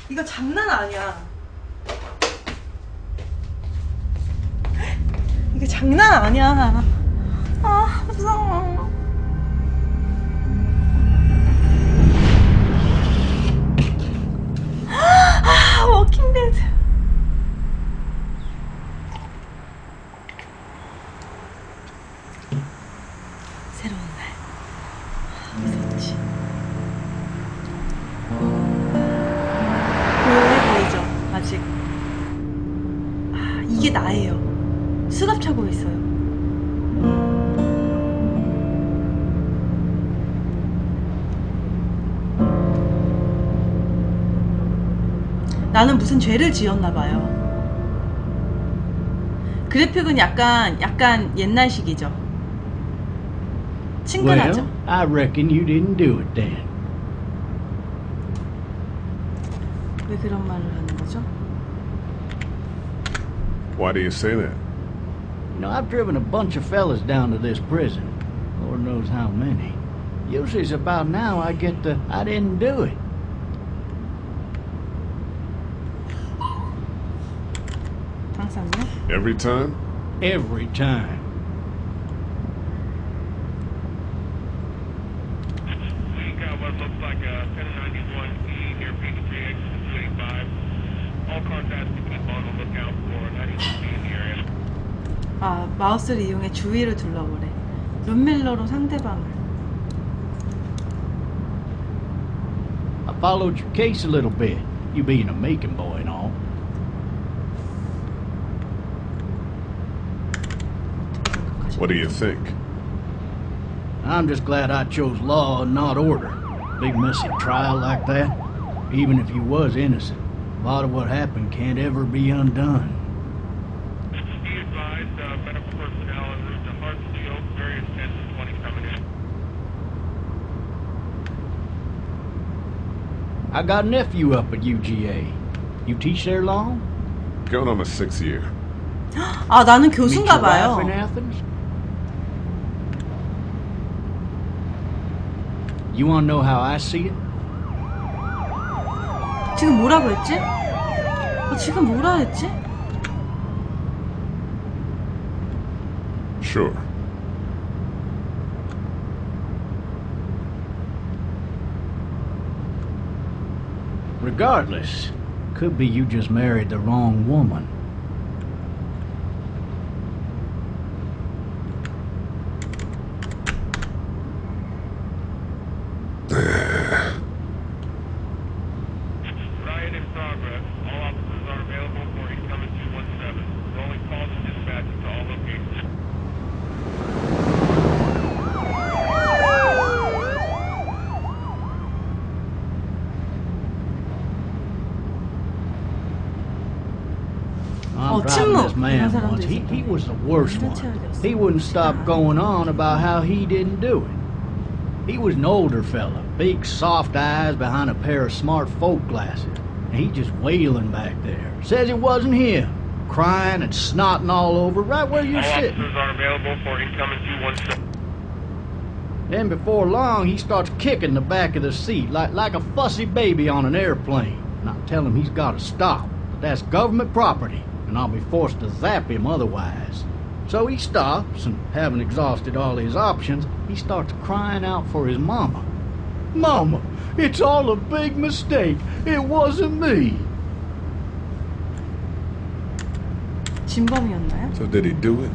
이거 장난 아니야. 이게 장난 아니야. 아, 무서워. 아, 워킹데드. 새로운 날. 무섭지. 고요해 보이죠? 아직. 아, 이게 나예요. 수갑 차고 있어요. 나는 무슨 죄를 지었나봐요. 그래픽은 약간 옛날식이죠. 친근하죠. Well, I reckon you didn't do it then. 왜 그런 말을 하는 거죠? Why do you say that? You know, I've driven a bunch of fellas down to this prison. Lord knows how many. Usually it's about now I get the I didn't do it. 항상요? Every time? Every time. We got what looks like a 1091E near P3X 285. All contacts to keep on the lookout for 91E in the area. 아, 마우스를 이용해 주위를 둘러보래. 룸밀러로 상대방을. I followed your case a little bit, you being a Macon boy and all. What do you think? I'm just glad I chose law and not order. Big messy trial like that, even if you was innocent, a lot of what happened can't ever be undone. Be advised, medical personnel en route to Hartsfield, various 10 to 20 coming in. I got a nephew up at UGA. You teach there long? Going on my 6th year. 아, 나는 Meet your 교수인가 봐요. wife in Athens? You want to know how I see it? 지금 뭐라고 했지? 지금 뭐라 했지? Sure. Regardless, could be you just married the wrong woman. Riot in progress. All officers are available for incoming 217. Rolling calls and dispatches to all locations. I'm driving this man once. He was the worst one. He wouldn't stop going on about how he didn't do it. He was an older fella, big soft eyes behind a pair of smart folk glasses. And he just wailing back there. Says it wasn't him. Crying and snotting all over right where you're All sitting. officers are available for incoming 217. Then before long, he starts kicking the back of the seat like a fussy baby on an airplane. And I tell him he's got to stop. But that's government property, and I'll be forced to zap him otherwise. So he stops, and having exhausted all his options, he starts crying out for his mama. Mama, it's all a big mistake. It wasn't me. 진범이었나요? So did he do it?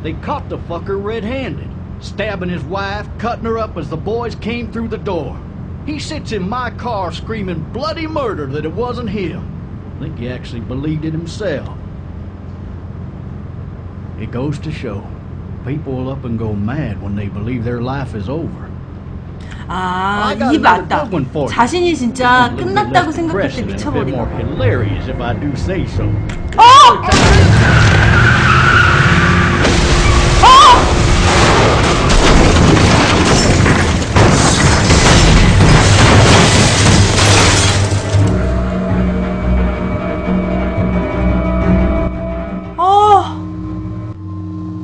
They caught the fucker red-handed, stabbing his wife, cutting her up as the boys came through the door. He sits in my car screaming bloody murder that it wasn't him. I think he actually believed it himself. It goes to show, people will up and go mad when they believe their life is over. 아, 이 맞다. 자신이 진짜 끝났다고 생각할 때 미쳐버린 거. Hilarious if I do say so.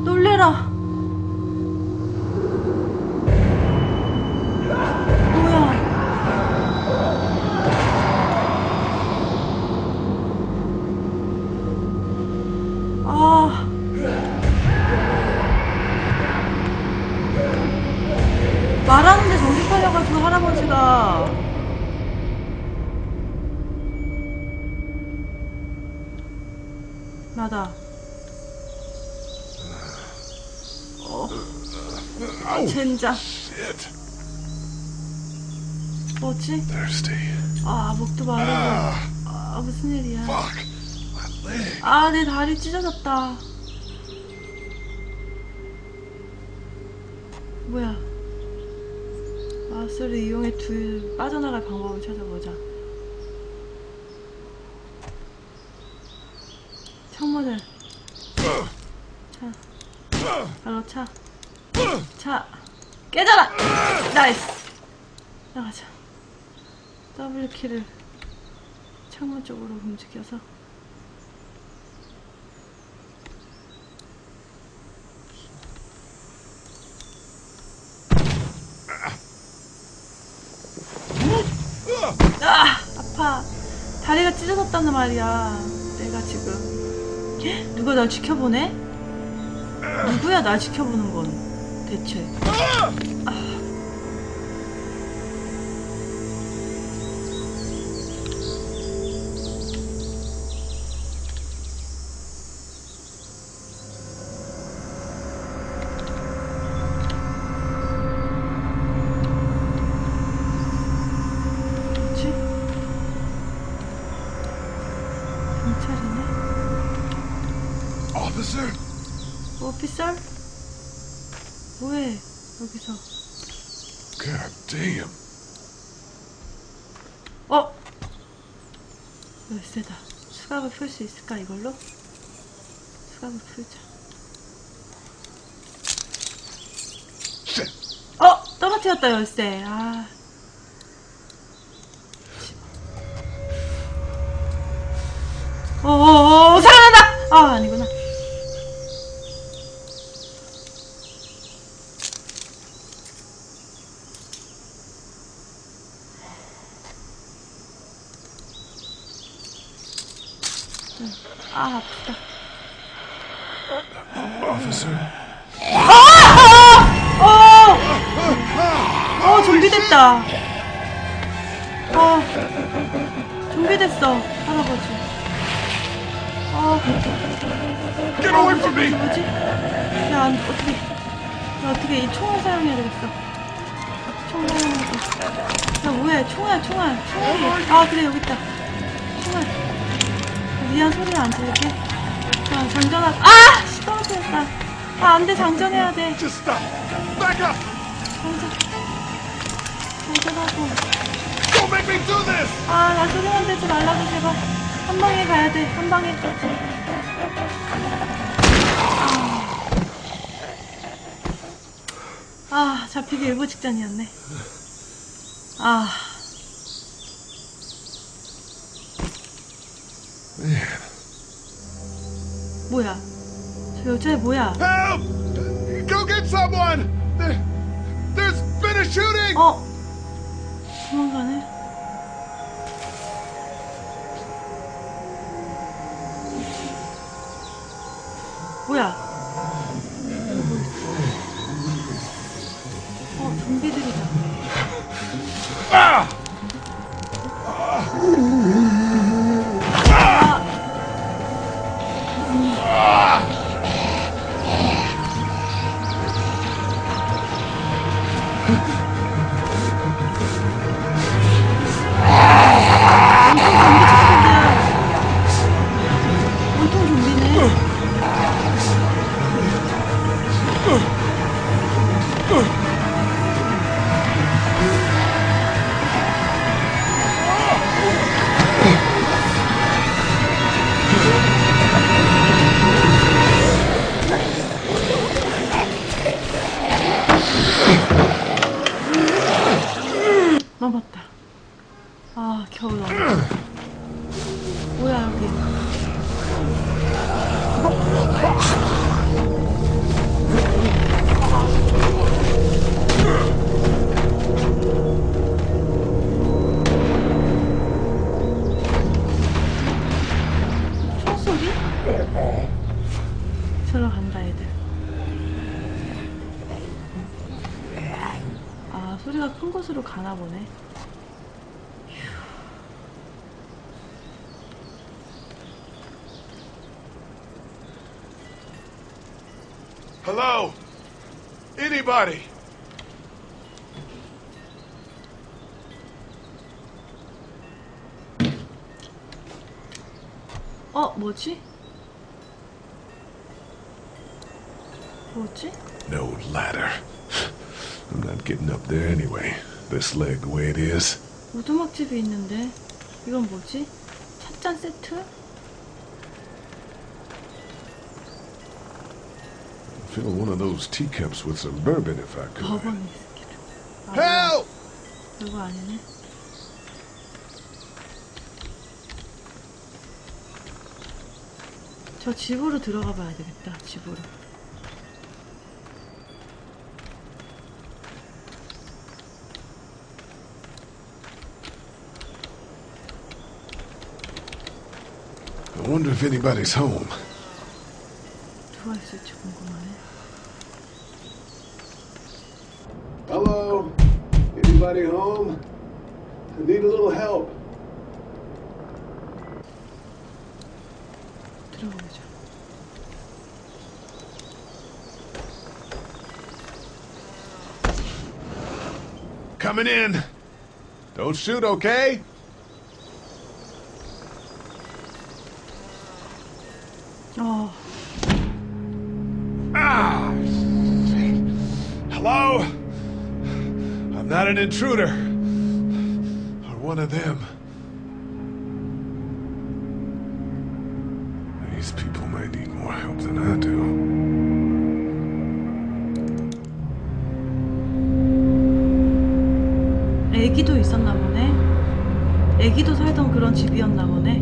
놀래라. 뭐야? 말하는데 정신 팔려가지고 할아버지가. 나다. 젠장. Shit. 뭐지? Thirsty. 아, 목도 마르고. 아, 무슨 일이야. Fuck. My leg. 아, 내 다리 찢어졌다. 뭐야. 마우스를 이용해 빠져나갈 방법을 찾아보자. 창문을 차. 발로 차. 차. 깨져라! 나이스! 나가자. W키를 창문 쪽으로 움직여서 아! 아파. 다리가 찢어졌단 말이야. 내가 지금. 누가 날 지켜보네? 누구야 날 지켜보는 건 대체. 뭐지? 경찰이네? Officer? 오피셜? 뭐해 여기서. God damn. 열쇠다. 수갑을 풀 수 있을까 이걸로? 수갑을 풀자. Shit. 떨어뜨렸다 열쇠. 아. 살아난다! 아, 아니구나. 아, 아프다. Officer. 좀비 됐다. 좀비 됐어, 할아버지. Get away from me! 뭐지? 야, 어떻게 이 총을 사용해야 되겠어. 총 사용해야겠어. 야, 뭐야, 총알이. 아, 그래, 여기 있다. 총알. 미안, 소리를 안 지를게. 자, 장전하. 아! 씨, 떨어뜨렸다. 아, 안 돼, 장전해야 돼. Just stop. Back up. 장전하고. Don't make me do this. 아, 나 소리만 내지 말라고, 제발. 한 방에 가야 돼, 한 방에. 잡히기 일보 직전이었네. 뭐야? 저 여자애 뭐야? Help! Go get someone. There's been a shooting. 도망가네. 뭐야? 좀비들이다. 온통 좀비네. 넘었다. 겨우 넘었다. 뭐야 여기. 총소리? 들어간다 애들. 아, 소리가 큰 곳으로 가나 보네. Hello? Anybody? 뭐지? 뭐지? No ladder. I'm not getting up there anyway. This leg the way it is. 오두막집이 있는데 이건 뭐지? 찻잔 세트? Fill one of those teacups with some bourbon if I could. 버번 위스키를. Help! 이거 아니네. 저 집으로 들어가 봐야 되겠다. 집으로. I wonder if anybody's home. 누가 있을지 궁금하네. Hello? Anybody home? I need a little help. 들어가보자. Coming in. Don't shoot, okay? Ah! Hello? I'm not an intruder. Or one of them. These people might need more help than I do. 애기도 있었나 보네. 애기도 살던 그런 집이었나 보네.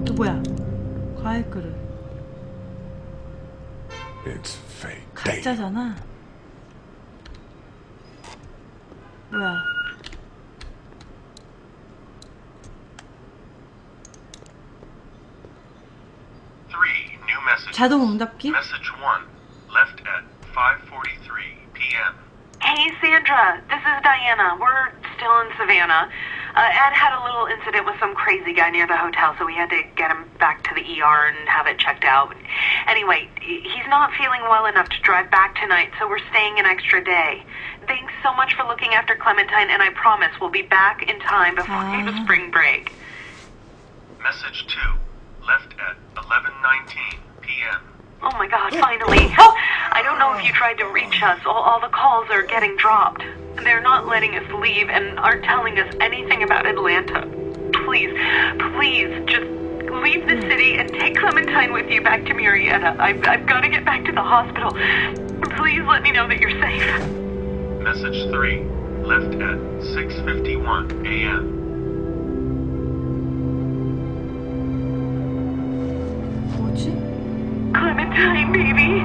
또 뭐야? 과일 그릇. It's fake. 가짜잖아. 뭐야? New message. 자동 응답기? Message 1, left at 5:43 p.m. Hey, Sandra. This is Diana. We're still in Savannah. Ed had a little incident with some crazy guy near the hotel, so we had to get him back to the ER and have it checked out. Anyway, he's not feeling well enough to drive back tonight, so we're staying an extra day. Thanks so much for looking after Clementine, and I promise we'll be back in time before the spring break. Message 2, left at 11:19 p.m. Oh my God, finally. I don't know if you tried to reach us. All the calls are getting dropped. They're not letting us leave and aren't telling us anything about Atlanta. Please, just leave the city and take Clementine with you back to Murrieta. I've got to get back to the hospital. Please let me know that you're safe. Message 3, left at 6:51 a.m. 뭐지? Clementine, baby.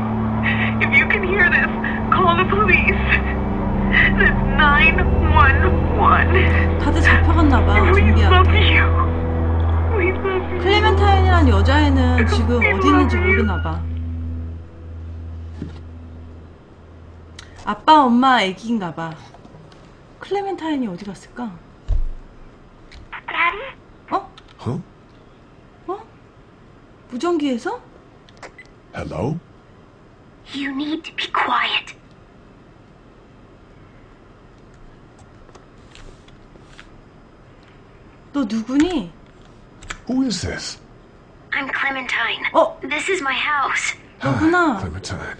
If you can hear this, call the police. That's 911. 다들 잡혀갔나봐. We love 준비하게. you. We love you. 클레멘타인이란 여자애는 지금 어디 있는지 모르나봐. 아빠, 엄마, 애기인가봐. 클레멘타인이 어디 갔을까? 어? Huh? 어? 무전기에서? Hello? You need to be quiet. 너 누구니? Who is this? I'm Clementine. 어? This is my house. 너구나. Clementine.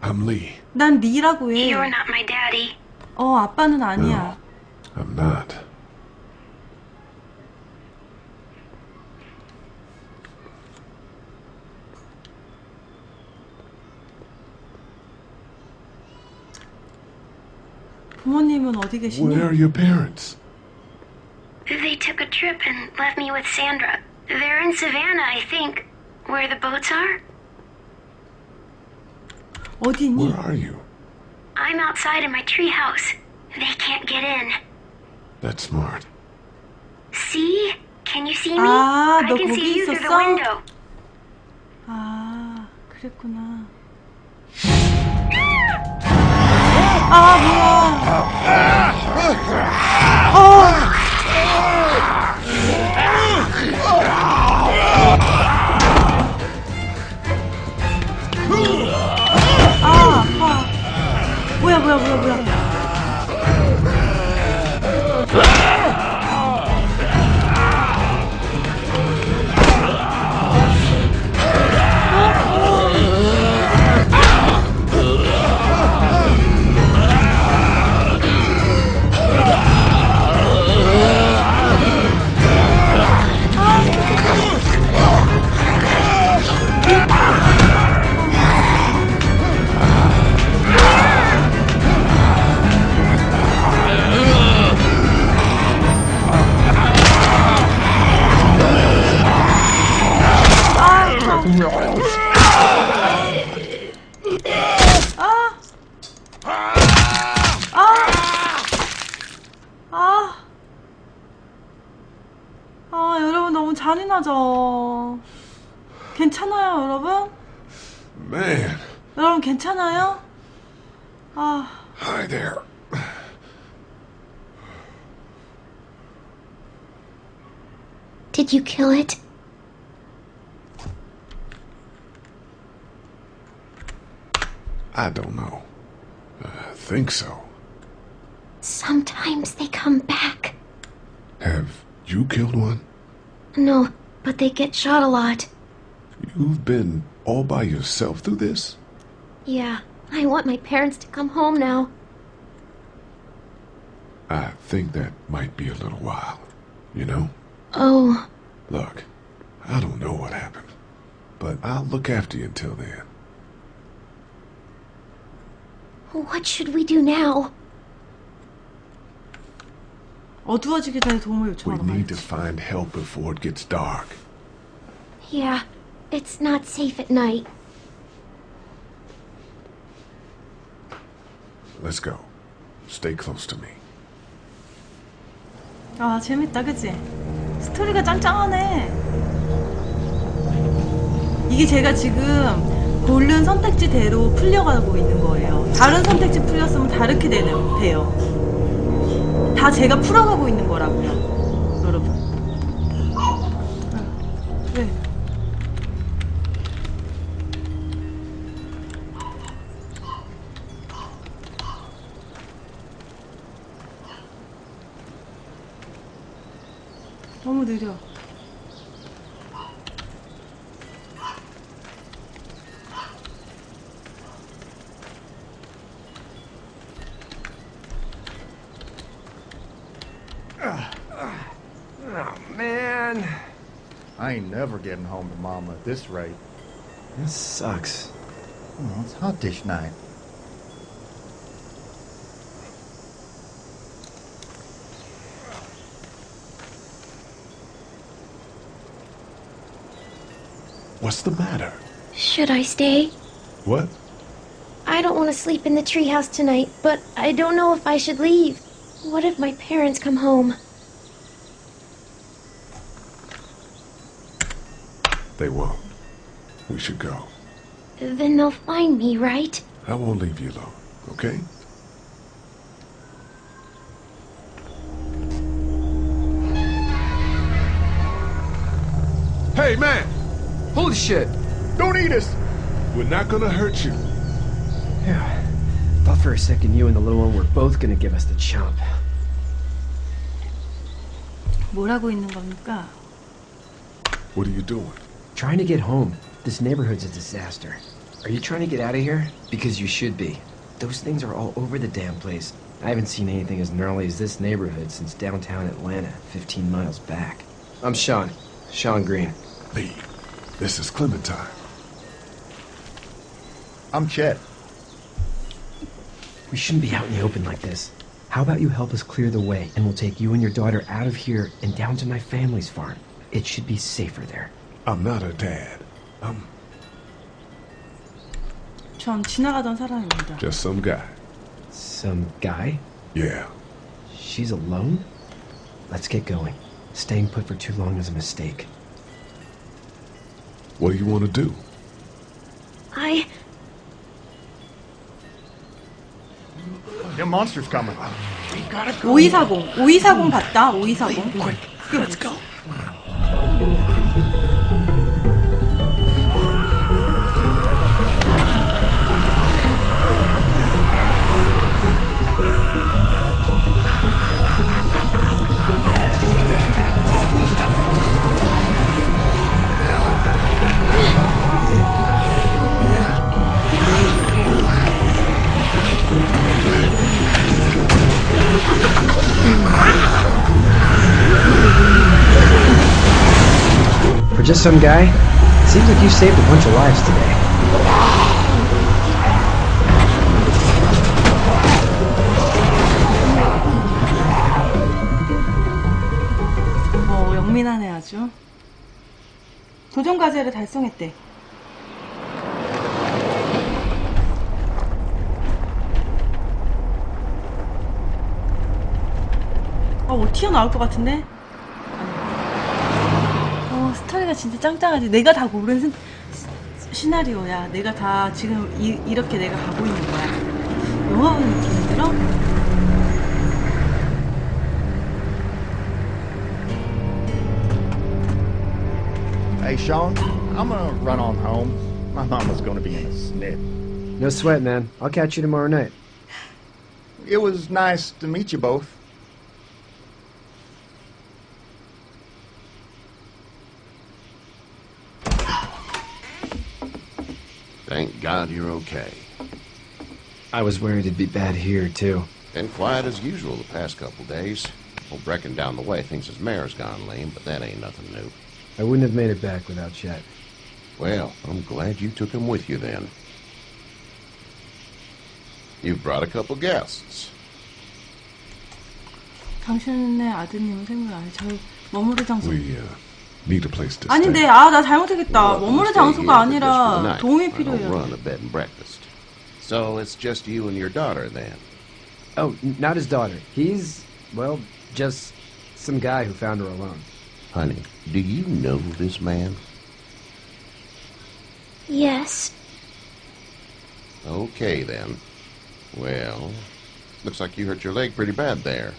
I'm Lee. 난 리라고 해. You're not my daddy. 아빠는 아니야. I'm not. 부모님은 어디 계시니? Where are your parents? They took a trip and left me with Sandra. They're in Savannah, I think. Where the boats are? 어디 있니? Where are you? I'm outside in my treehouse. They can't get in. That's smart. See? Can you see me? 아, I 너 can 거기 see you through the 있었어? window. 아, 그랬구나. 아, 뭐야. 잔인하죠. 괜찮아요, 여러분? Man, 여러분 괜찮아요? 아, hi there. Did you kill it? I don't know. I think so. Sometimes they come back. Have you killed one? No, but they get shot a lot. You've been all by yourself through this? Yeah, I want my parents to come home now. I think that might be a little while, you know? Oh, Look, I don't know what happened, but I'll look after you until then. what should we do now? 어두워지기 전에 도움을 We 요청하러 need to 가야지. find help before it gets dark. Yeah, it's not safe at night. Let's go. Stay close to me. 아, 재밌다, 그치? 스토리가 짱짱하네. 이게 제가 지금 고른 선택지대로 풀려가고 있는 거예요. 다른 선택지 풀렸으면 다르게 돼요. 다 제가 풀어가고 있는 거라고요, 여러분. 네. 너무 느려. Oh, man. I ain't never getting home to Mama at this rate. This sucks. Oh, it's hot dish night. What's the matter? Should I stay? What? I don't want to sleep in the treehouse tonight, but I don't know if I should leave. What if my parents come home? They won't. We should go. Then they'll find me, right? I won't leave you alone, okay? Hey, man! Holy shit! Don't eat us! We're not gonna hurt you. Yeah. Thought for a second you and the little one were both gonna give us the chomp. 뭘 하고 있는 겁니까? What are you doing? Trying to get home. This neighborhood's a disaster. Are you trying to get out of here? Because you should be. Those things are all over the damn place. I haven't seen anything as gnarly as this neighborhood since downtown Atlanta, 15 miles back. I'm Sean. Sean Green. Lee, this is Clementine. I'm Chet. We shouldn't be out in the open like this. How about you help us clear the way, and we'll take you and your daughter out of here and down to my family's farm. It should be safer there. I'm not her dad. I'm 전 지나가던 사람입니다. just some guy. Some guy? Yeah. She's alone? Let's get going. Staying put for too long is a mistake. What do you want to do? Them monster's coming. 5240. 5240 봤다. 5240. Quick, let's go. For just some guy, it seems like you saved a bunch of lives today. 영민하네 아주. 도전 과제를 달성했대. 뭐 튀어나올 것 같은데? 스토리가 진짜 짱짱하지. 내가 다 고른 시나리오야. 내가 다 지금 이렇게 내가 가고 있는 거야. 영화 보는 느낌 들어? Hey, Sean, I'm gonna run on home. My mama's gonna be in a snip. No sweat, man. I'll catch you tomorrow night. It was nice to meet you both. Thank God you're okay. I was worried it'd be bad here, too. Been quiet as usual the past couple days. Old Brecken down the way thinks his mare's gone lame, but that ain't nothing new. I wouldn't have made it back without Chet. Well, I'm glad you took him with you then. You've brought a couple guests. 당신의 아드님은 생각 안 해. 저 머무를 장소. We need a place to 아닌데, stay. 아, 나 잘못했겠다. Welcome to 머무를 stay 장소가 here for just 아니라 for the night. 도움이 I don't 필요해요. run a bed and breakfast. So it's just you and your daughter then. Oh, not his daughter. He's, well, just some guy who found her alone. Honey, do you know this man? Yes. Okay then. Well, looks like you hurt your leg pretty bad there.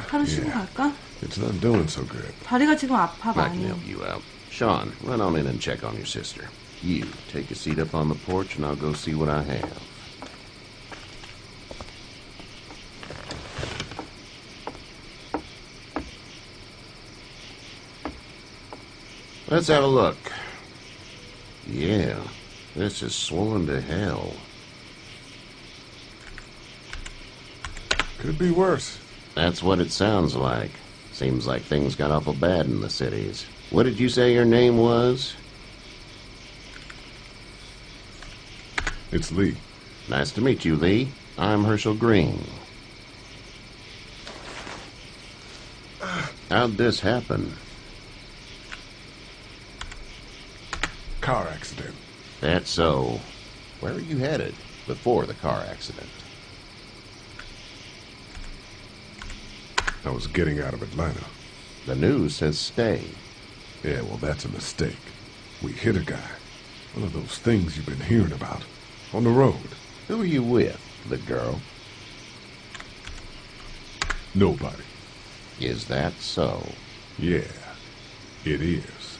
하루 쉬고 Yeah. 갈까? It's not doing so good. 다리가 지금 아파 I can 많이. help you out. Sean, run on in and check on your sister. You, take a seat up on the porch and I'll go see what I have. Let's have a look. Yeah, this is swollen to hell. Could be worse. That's what it sounds like. Seems like things got awful bad in the cities. What did you say your name was? It's Lee. Nice to meet you, Lee. I'm Herschel Green. How'd this happen? Car accident. That's so. Where were you headed before the car accident? I was getting out of Atlanta. The news says stay. Yeah, well, that's a mistake. We hit a guy. One of those things you've been hearing about. On the road. Who are you with? The girl? Nobody. Is that so? Yeah, it is.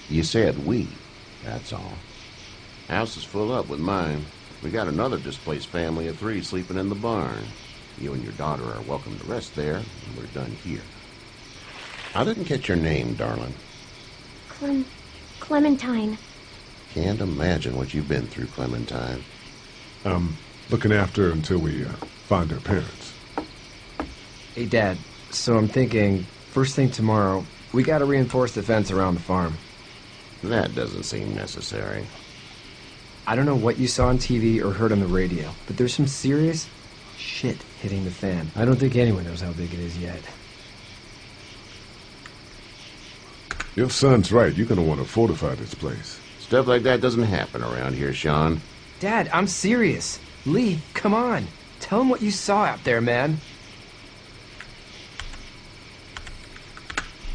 You said we. That's all. House is full up with mine. We got another displaced family of 3 sleeping in the barn. You and your daughter are welcome to rest there, and we're done here. I didn't catch your name, darling. Clementine. Can't imagine what you've been through, Clementine. Looking after her until we find her parents. Hey, Dad, so I'm thinking, first thing tomorrow, we gotta reinforce the fence around the farm. That doesn't seem necessary. I don't know what you saw on TV or heard on the radio, but there's some serious shit hitting the fan. I don't think anyone knows how big it is yet. Your son's right. You're gonna want to fortify this place. Stuff like that doesn't happen around here, Sean. Dad, I'm serious. Lee, come on. Tell him what you saw out there, man.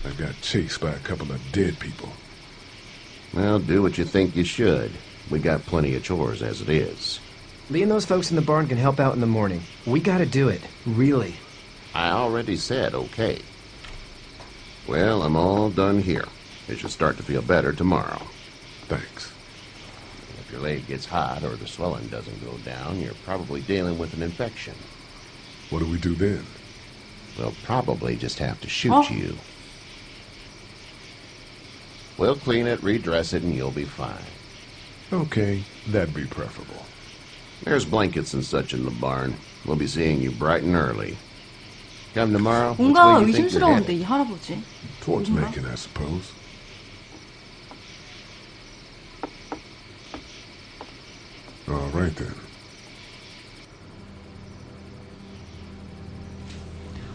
I got chased by a couple of dead people. Well, do what you think you should. We got plenty of chores as it is. Lee and those folks in the barn can help out in the morning. We gotta do it. Really. I already said okay. Well, I'm all done here. You should start to feel better tomorrow. Thanks. If your leg gets hot or the swelling doesn't go down, you're probably dealing with an infection. What do we do then? We'll probably just have to shoot Oh. you. We'll clean it, redress it, and you'll be fine. Okay, that'd be preferable. There's blankets and such in the barn. We'll be seeing you bright and early. Come tomorrow. Which 뭔가 way you think you're 의심스러운데 headed? 이 할아버지. Towards Mhm. Macon, I suppose. All right then.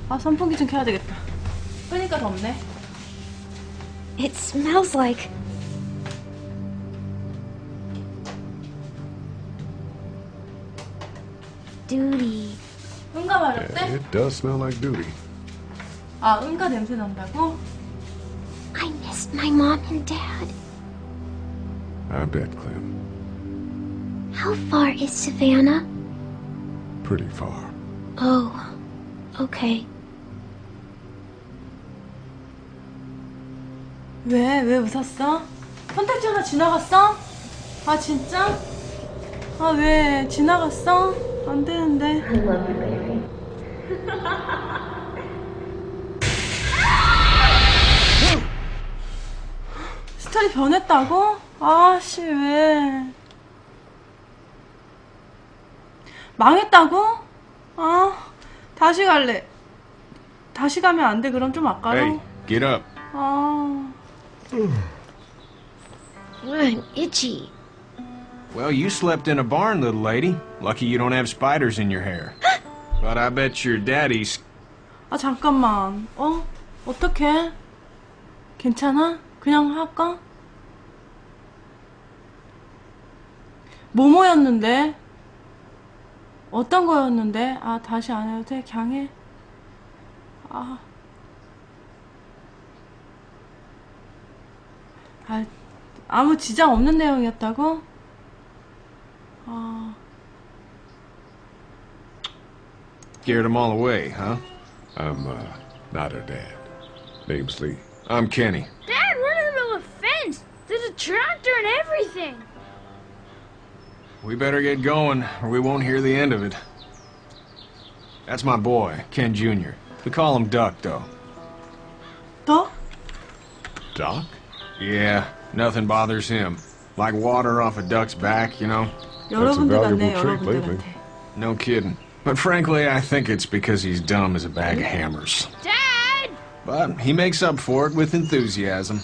아, 선풍기 좀 켜야 되겠다. 끄니까 덥네. It smells like... duty. 응가 마렵대? Yeah, it does smell like duty. 아, 응가 냄새 난다고? I my mom and dad. I bet, Clem. How far is Savannah? Pretty far. Oh, okay. 왜 웃었어? 선택지 하나 지나갔어? 아 진짜? 아 왜 지나갔어? 안 되는데. I love you, baby. 스타일이 변했다고? 아씨 왜? 망했다고? 아 다시 갈래. 다시 가면 안 돼. 그럼 좀 아까워. Hey, get up. 아 I'm itchy. Well, you slept in a barn, little lady. Lucky you don't have spiders in your hair. But I bet your daddy's... 아 잠깐만. 어떡해? 괜찮아? 그냥 할까? 뭐였는데? 어떤 거였는데? 아 다시 안 해도 돼? 그냥 해? 아무 지장 없는 내용이었다고? Scared them all away, huh? I'm, not her dad. Name's Lee. I'm Kenny. Dad, we're in the middle of a fence. There's a tractor and everything. We better get going, or we won't hear the end of it. That's my boy, Ken Jr. We call him Duck, though. 더? Doc? Yeah, nothing bothers him. Like water off a duck's back, you know? 여러분들 같네, valuable trait lately. 여러분들한테. No kidding. But frankly, I think it's because he's dumb as a bag of hammers. Dad! But he makes up for it with enthusiasm.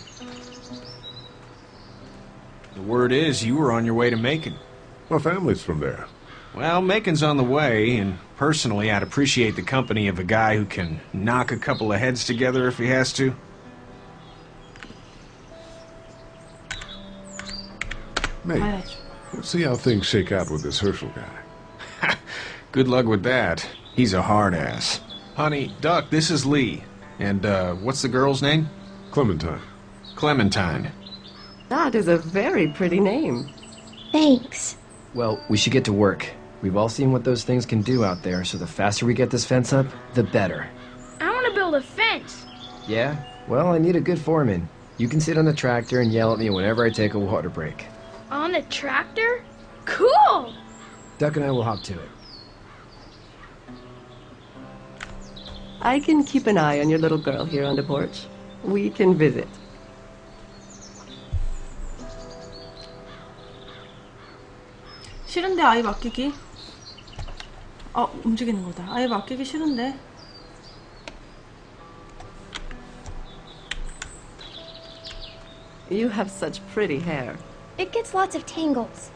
The word is you were on your way to Macon. My family's from there. Well, Macon's on the way, and personally, I'd appreciate the company of a guy who can knock a couple of heads together if he has to. Mate, 가야죠. let's see how things shake out with this Herschel guy. Good luck with that. He's a hard ass. Honey, Duck, this is Lee. And, what's the girl's name? Clementine. Clementine. That is a very pretty name. Thanks. Well, we should get to work. We've all seen what those things can do out there, so the faster we get this fence up, the better. I want to build a fence. Yeah? Well, I need a good foreman. You can sit on the tractor and yell at me whenever I take a water break. On the tractor? Cool! Duck and I will hop to it. I can keep an eye on your little girl here on the porch. We can visit. 싫은데 아이 맡기기? 움직이는 거다. 아이 맡기기 싫은데. You have such pretty hair. It gets lots of tangles.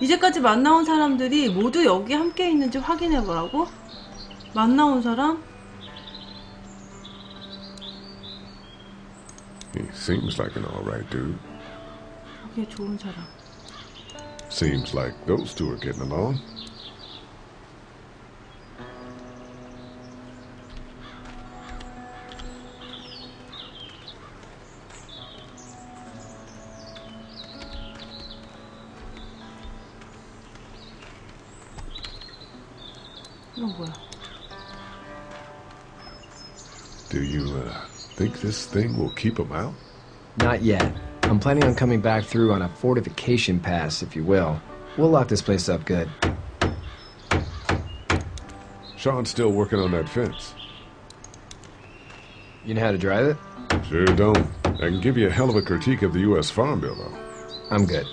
이제까지 만나온 사람들이 모두 여기 함께 있는지 확인해 보라고? 만나온 사람? He seems like an alright dude. 여기에 좋은 사람. Seems like those two are getting along. 이건 뭐야? Do you, think this thing will keep him out? Not yet. I'm planning on coming back through on a fortification pass, if you will. We'll lock this place up good. Sean's still working on that fence. You know how to drive it? Sure don't. I can give you a hell of a critique of the U.S. Farm Bill, though. I'm good.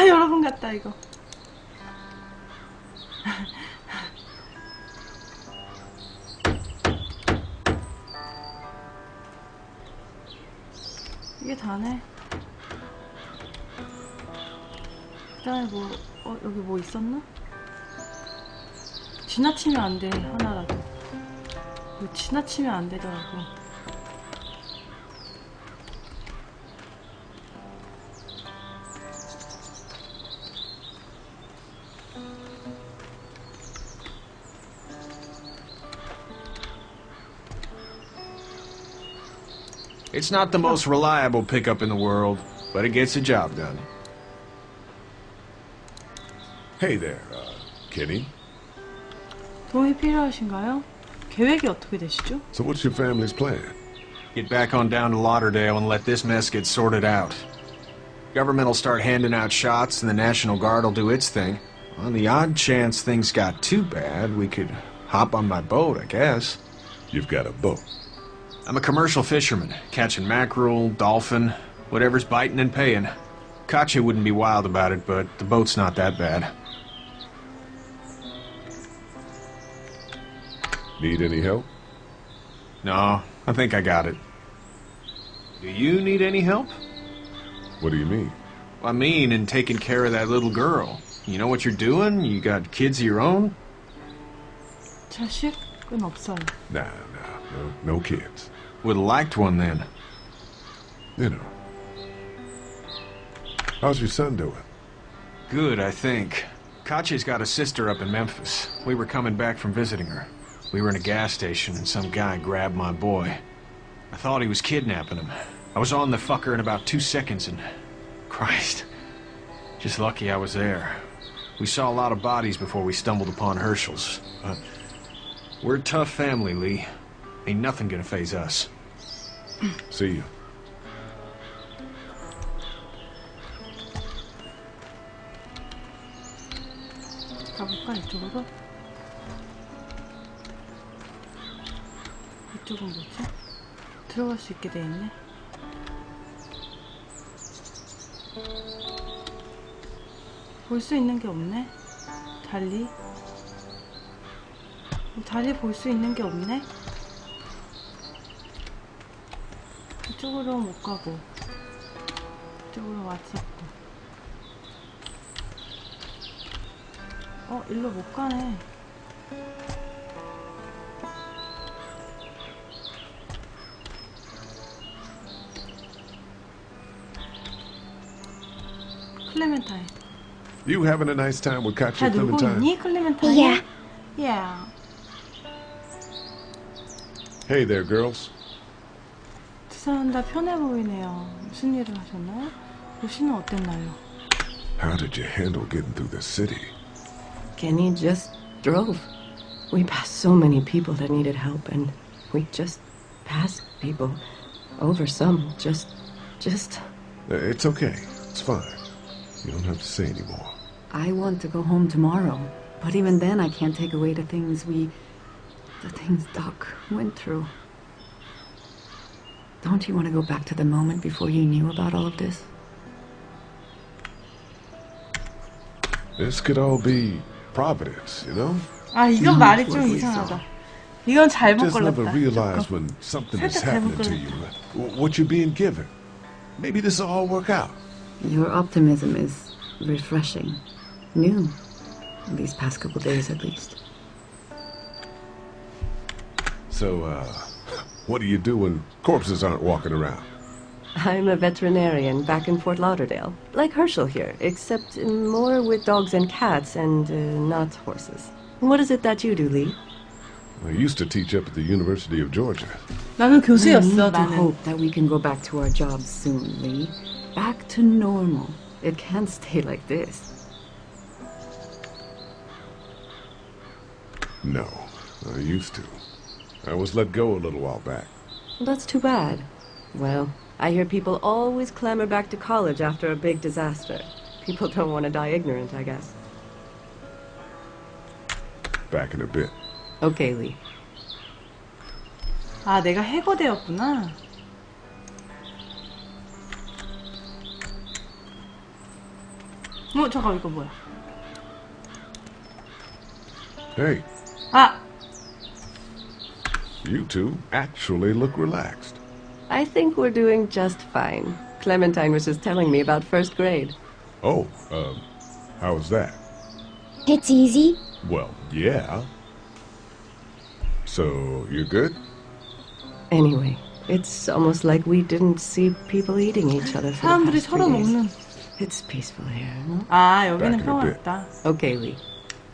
여러분 같다 이거. 이게 다네. 그 다음에 뭐, 여기 뭐 있었나? 지나치면 안 돼, 하나라도. 이거 지나치면 안 되더라고. It's not the most reliable pickup in the world, but it gets the job done. Hey there, Kenny. 도움이 필요하신가요? 계획이 어떻게 되시죠? So what's your family's plan? Get back on down to Lauderdale and let this mess get sorted out. Government will start handing out shots and the National Guard will do its thing. On the odd chance things got too bad, we could hop on my boat, I guess. You've got a boat. I'm a commercial fisherman, catching mackerel, dolphin, whatever's biting and paying. Katya wouldn't be wild about it, but the boat's not that bad. Need any help? No, I think I got it. Do you need any help? What do you mean? I mean, in taking care of that little girl. You know what you're doing? You got kids of your own? 자식은 없어요. Nah, no kids. Would've liked one then. You know. How's your son doing? Good, I think. Katya's got a sister up in Memphis. We were coming back from visiting her. We were in a gas station and some guy grabbed my boy. I thought he was kidnapping him. I was on the fucker in about 2 seconds and... Christ. Just lucky I was there. We saw a lot of bodies before we stumbled upon Herschel's. But we're a tough family, Lee. Ain't nothing gonna faze us. See you. 가볼까 이쪽으로? 이쪽은 뭐지? 들어갈 수 있게 돼 있네. 볼 수 있는 게 없네. 달리 볼 수 있는 게 없네. 이쪽으로 못 가고 이쪽으로 왔었고. 일로 못 가네. 클레멘타인. You having a nice time with Katya 잘 놀고 Clementine? 있니, 클레멘타인? Yeah. Yeah. Hey there, girls. 두 사람 다 편해 보이네요. 무슨 일을 하셨나요? 도시는 어땠나요? How did you handle getting through the city? Kenny just drove. We passed so many people that needed help, and we just passed people. Over some, just... It's okay. It's fine. You don't have to say anymore. I want to go home tomorrow, but even then I can't take away the things Doc went through. Don't you want to go back to the moment before you knew about all of this? This could all be Providence, you know? 이건 말이 좀 이상하다. 이건 잘못 Just never 걸렸다. realize when something is 살짝 잘못 happening to you, 걸렸다. what you're being given. Maybe this will all work out. Your optimism is refreshing. New. These past couple days, at least. So, what do you do when corpses aren't walking around? I'm a veterinarian back in Fort Lauderdale. Like Herschel here, except more with dogs and cats and not horses. What is it that you do, Lee? I used to teach up at the University of Georgia. 나는 We 교수였어, need to 나는. hope that we can go back to our jobs soon, Lee. Back to normal. It can't stay like this. No, I used to. I was let go a little while back. That's too bad. Well, I hear people always clamor back to college after a big disaster. People don't want to die ignorant, I guess. Back in a bit. Okay, Lee. 내가 해고되었구나. 잠깐 이거 뭐야? Hey, 아! you two actually look relaxed. I think we're doing just fine. Clementine was just telling me about first grade. Oh, how was that? It's easy. Well, yeah. So, you're good? Anyway, it's almost like we didn't see people eating each other for the 사람들이 past 3 서로 days. 먹는. It's peaceful here, no? 여기는 Back in a bit. 평화롭다. Okay, Lee.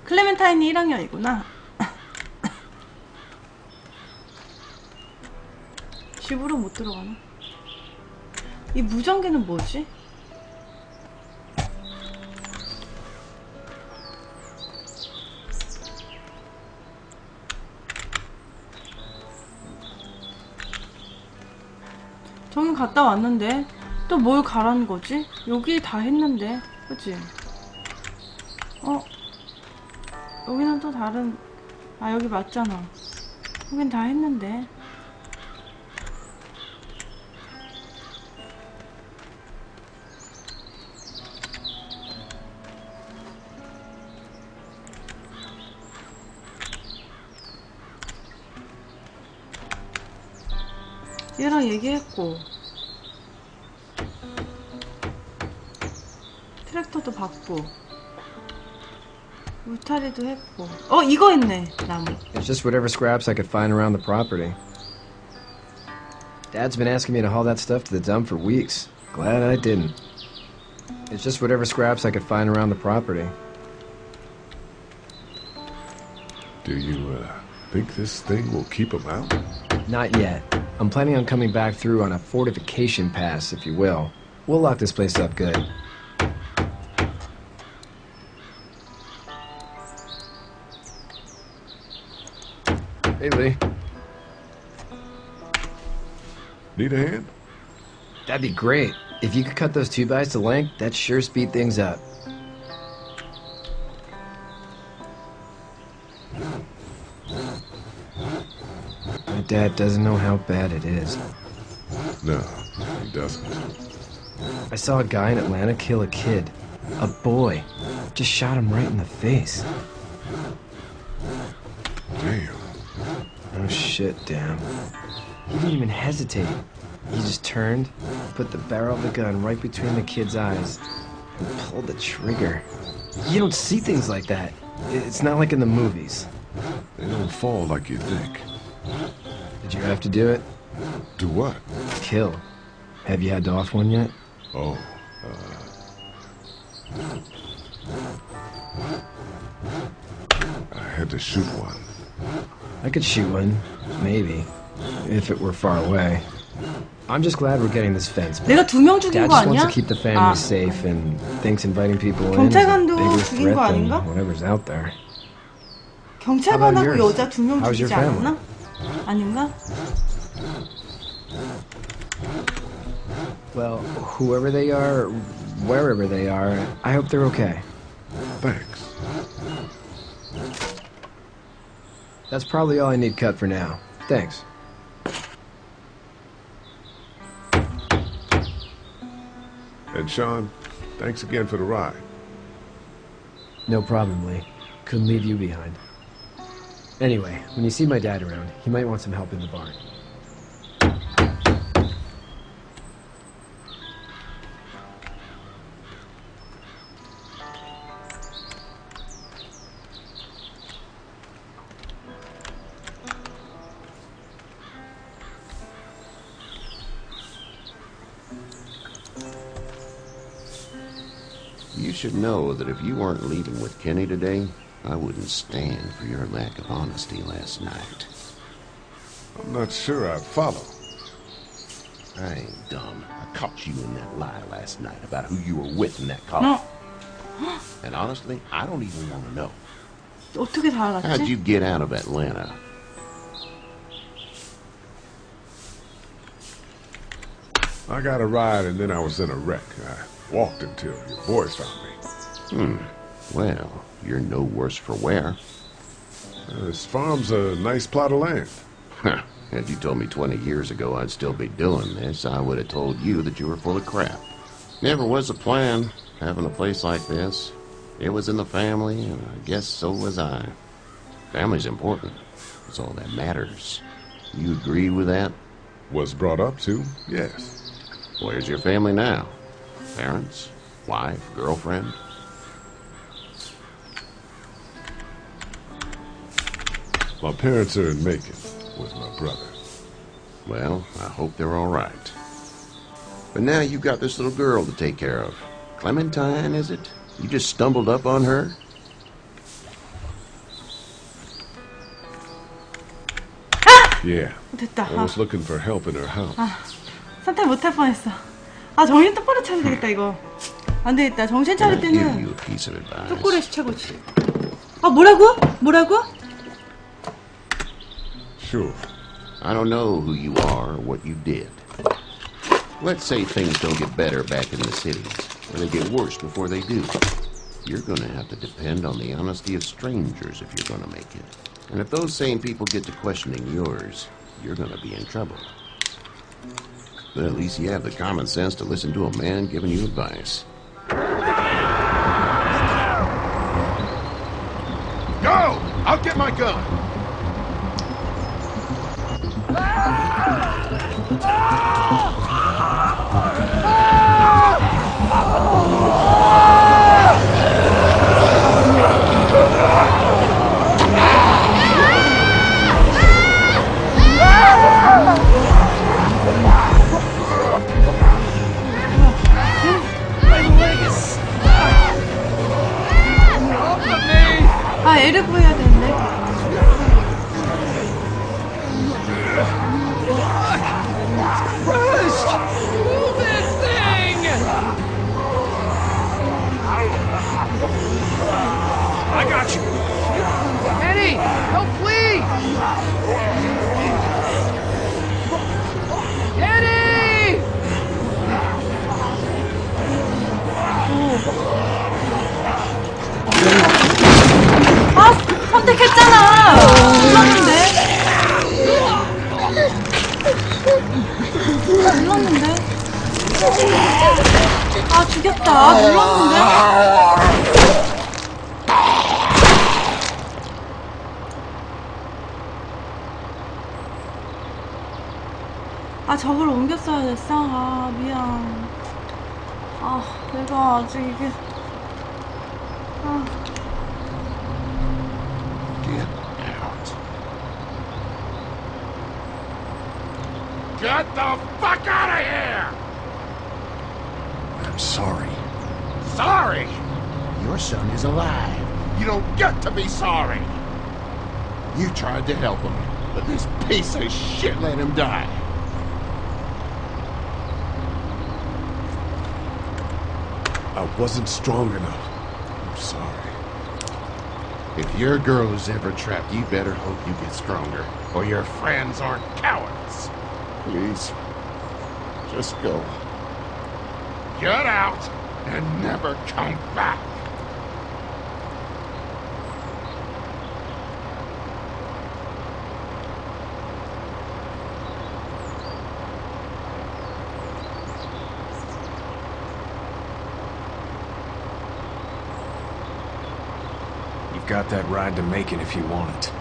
클레멘타인이 1학년이구나. 집으로 못 들어가나? 이 무전기는 뭐지? 저긴 갔다 왔는데 또 뭘 가라는 거지? 여기 다 했는데, 그치? 여기는 또 다른, 아 여기 맞잖아. 여긴 다 했는데. 얘랑 얘기했고 트랙터도 받고 울타리도 했고 이거 했네. 나무. It's just whatever scraps I could find around the property. Dad's been asking me to haul that stuff to the dump for weeks. Glad I didn't. It's just whatever scraps I could find around the property. Do you, think this thing will keep them out? Not yet. I'm planning on coming back through on a fortification pass, if you will. We'll lock this place up good. Hey, Lee. Need a hand? That'd be great. If you could cut those 2x to length, that'd sure speed things up. My dad doesn't know how bad it is. No, he doesn't. I saw a guy in Atlanta kill a kid. A boy. Just shot him right in the face. Damn. Oh shit, damn. He didn't even hesitate. He just turned, put the barrel of the gun right between the kid's eyes, and pulled the trigger. You don't see things like that. It's not like in the movies. They don't fall like you think. Did you have to do it? Do what? Kill. Have you had to off one yet? Oh, I had to shoot one. I could shoot one, maybe, if it were far away. I'm just glad we're getting this fence back. 내가 2명 죽인 Dad 거 just wants 아니야? to keep the family safe and thinks inviting people in is a 경찰관도 bigger 죽인 거 threat than 아닌가? whatever's out there. 경찰관하고 yours? 여자 2명 How's your 죽이지 않았나? 아닌가? Well, whoever they are, wherever they are, I hope they're okay. Thanks. That's probably all I need cut for now. Thanks. And Sean, thanks again for the ride. No problem, Lee. Couldn't leave you behind. Anyway, when you see my dad around, he might want some help in the barn. You should know that if you weren't leaving with Kenny today, I wouldn't stand for your lack of honesty last night. I'm not sure I'd follow. I ain't dumb. I caught you in that lie last night about who you were with in that car. No. And honestly, I don't even want to know. 어떻게 다 How'd 알았지? you get out of Atlanta? I got a ride and then I was in a wreck. I walked until your boys found me. Well, you're no worse for wear. This farm's a nice plot of land. Had you told me 20 years ago I'd still be doing this, I would have told you that you were full of crap. Never was a plan, having a place like this. It was in the family, and I guess so was I. Family's important. It's all that matters. You agree with that? Was brought up to, yes. Where's your family now? Parents? Wife? Girlfriend? My parents are in Macon with my brother. Well, I hope they're all right. But now you got this little girl to take care of. Clementine, is it? You just stumbled up on her? Yeah. 됐다. I was looking for help in her house. 선택 못할 뻔했어. 아 정신 똑바로 차려야 되겠다 이거. 안 되겠다. 정신 차릴 Give you 때는 a piece of advice. 초콜릿이 최고지. 아 뭐라고? 뭐라고? Sure. I don't know who you are or what you did. Let's say things don't get better back in the cities, or they get worse before they do. You're gonna have to depend on the honesty of strangers if you're gonna make it. And if those same people get to questioning yours, you're gonna be in trouble. But at least you have the common sense to listen to a man giving you advice. Go! I'll get my gun! 아 L을 구해야 되는데. I got you. Eddie, help please! Eddie! 아 선택했잖아. 눌렀는데. 눌렀는데. 아 죽였다. 아, 눌렀는데. 아 저걸 옮겼어야 됐어. 아 미안. 아 내가 아직 이게 아. Get out. Get the fuck out of here! I'm sorry. Sorry? Your son is alive. You don't get to be sorry. You tried to help him, but this piece of shit let him die. I wasn't strong enough. I'm sorry. If your girl is ever trapped, you better hope you get stronger, or your friends aren't cowards. Please, just go. Get out and never come back. You've got that ride to Macon if you want it.